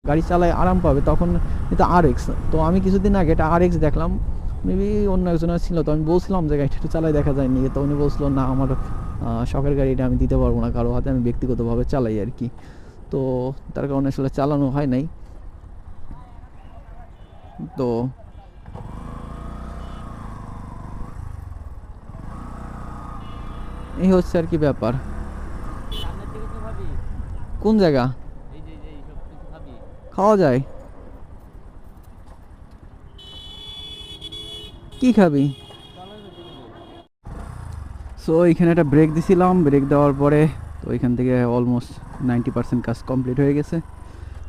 গাড়ি চালায় আরাম পাবে তখন। এটা RX, তো আমি কিছুদিন আগে এটা RX দেখলাম, মেবি অন্য একজনের ছিল, তো আমি বলছিলাম যে গাড়িটা একটু চালাই দেখা যায়নি, তো উনি বলছিল না আমার শখের গাড়িটা আমি দিতে পারবো না কারো হাতে, আমি ব্যক্তিগতভাবে চালাই আর কি। তো তার কারণে আসলে চালানো হয় নাই। তো এই হচ্ছে আর কি ব্যাপার। কোন জায়গা খাওয়া যায়? কি খাবি? সো এখানে একটা ব্রেক দিছিলাম, ব্রেক দেওয়ার পরে তো এখান থেকে অলমোস্ট 90% কাজ কমপ্লিট হয়ে গেছে।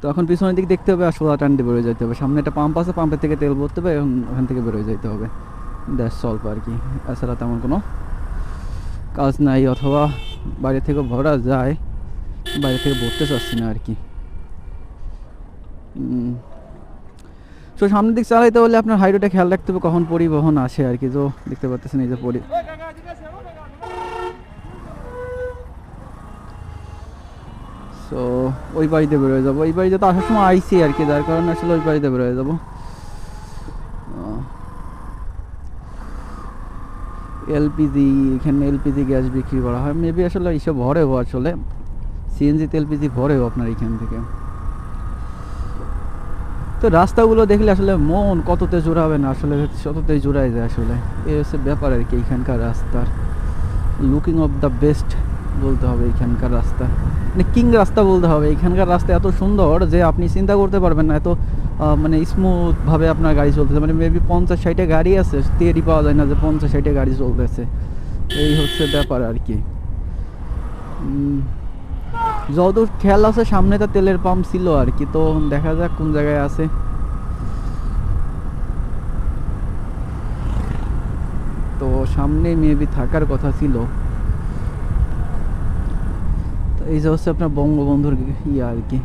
তো এখন পিছনের দিক দেখতে হবে আর সোজা টান দিয়ে বেরোয় যেতে হবে। সামনে একটা পাম্প আছে, পাম্পের থেকে তেল ভরতে হবে এবং ওখান থেকে বেরোয় যেতে হবে। দ্যাটস সলভ আর কি, এছাড়া তেমন কোনো কাজ নাই। অথবা বাইরে থেকে ভরা যায়, বাইরে থেকে ভরতে চাচ্ছি না আর কি। তো সামনের দিক চালাইতে হলে আপনার হাইরোডে খেয়াল রাখতে হবে কখন পরিবহন আসে আর কি। তো দেখতে পাচ্ছেন এই যে সো ওই বাড়িতে বেরোয় যাবো, ওই বাড়িতে তো আসার সময় আইসি আর কি, যার কারণে আসলে ওই বাড়িতে বেরোয় যাবো। এলপিজি, এখানে এলপিজি গ্যাস বিক্রি করা হয়, মেবি আসলে এইসব ভরেও আসলে সিএনজিতে এলপিজি ভরেও আপনার এখান থেকে। তো রাস্তাগুলো দেখলে আসলে মন কততে জোড়াবে না, আসলে শততেই জোড়ায় যায় আসলে। এই হচ্ছে ব্যাপার আর কি এখানকার রাস্তার। লুকিং অফ দ্য বেস্ট বলতে হবে এখানকার রাস্তা, মানে কিং রাস্তা বলতে হবে। এখানকার রাস্তা এত সুন্দর যে আপনি চিন্তা করতে পারবেন না, এত মানে স্মুথভাবে আপনার গাড়ি চলতেছে। মানে মেবি 50-60 গাড়ি আছে, টেরই পাওয়া যায় না যে 50-60 গাড়ি চলতেছে। এই হচ্ছে ব্যাপার আর কি। যতদূর খেয়াল আছে সামনে তো তেলের পাম্প ছিল আর কি, তো দেখা যাক কোন জায়গায় আছে। তো সামনে মেবি থাকার কথা ছিল। তো এই যে হচ্ছে আপনার বঙ্গবন্ধুর ইয়ে আর কি।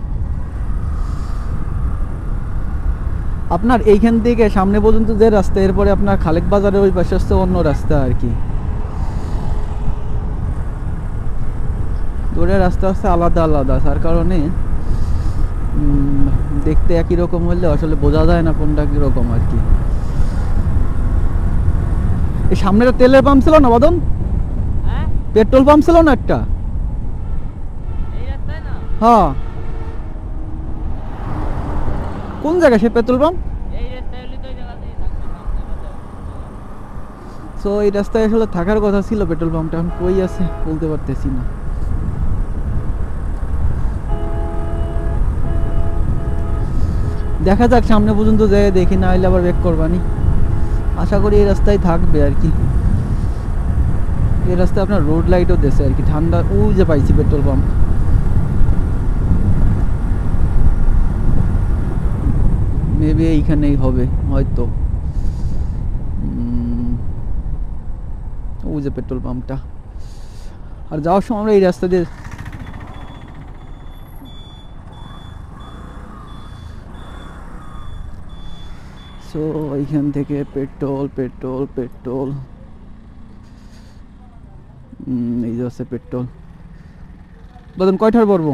আপনার এইখান থেকে সামনে পর্যন্ত যে রাস্তা, এরপরে আপনার খালেক বাজারের ওই পাশে হচ্ছে অন্য রাস্তা আর কি। দূরের রাস্তা হচ্ছে আলাদা আলাদা, তার কারণে দেখতে একই রকম হলে আসলে বোঝা যায় না কোনটা কীরকম আর কি। এই সামনে একটা তেলের পাম্প ছিল না বাদন? পেট্রোল পাম্প ছিল না একটা? হ্যাঁ, কোন জায়গায় সে পেট্রোল পাম্প? সো এই রাস্তায় আসলে থাকার কথা ছিল পেট্রোল পাম্পটা, এখন কই আছে বলতে পারতেছি না। দেখা যাক সামনে পর্যন্ত যাই, দেখি না হলে আবার ব্যাক করবানি। আশা করি এই রাস্তায় থাকবে আর কি। এই রাস্তায় আপনার রোড লাইটও দেশে আর কি, ঠান্ডা। ওই যে পাইছি পেট্রোল পাম্প, মেবি এইখানেই হবে হয়তো। ওই যে পেট্রোল পাম্পটা। আর যাওয়ার সময় আমরা এই রাস্তা দিয়ে সো এইখান থেকে পেট্রোল পেট্রোল পেট্রোল, এই যে হচ্ছে পেট্রোল। বলুন কয়টার পড়বো?